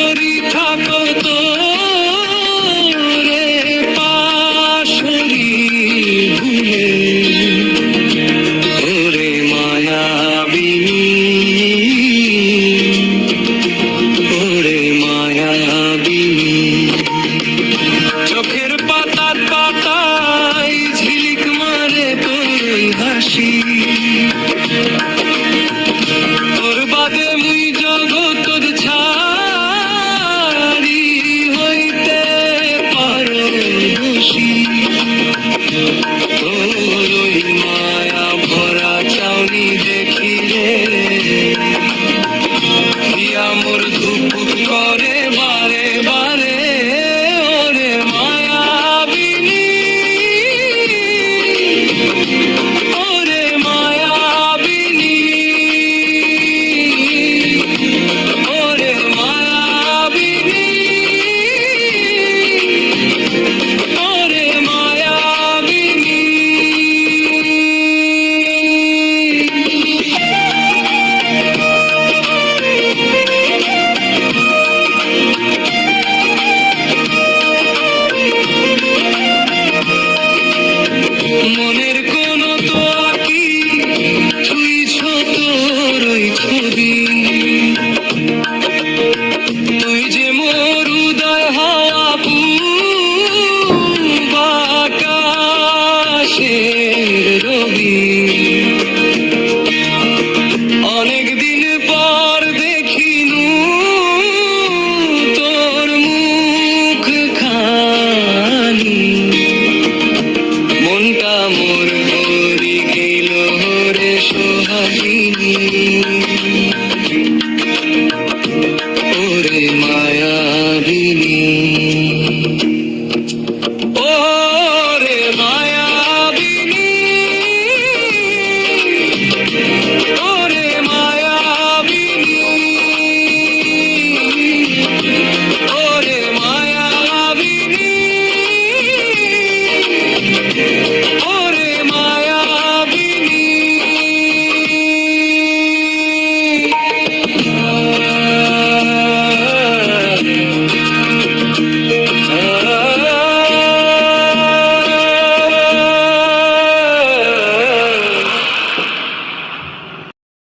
করি থাকো তো রে পাশরি ভুলে ওরে মায়াবিনী ওরে মায়াবিনী চোখের পাতা পাতায় ঝিলিক মারে তোর হাসি তোর বাদে মুই জগতর ছাড়ি হইতে পারো দোষী তোর ওই মায়া ভরা চাউনি দেখি রে হিয়া মোর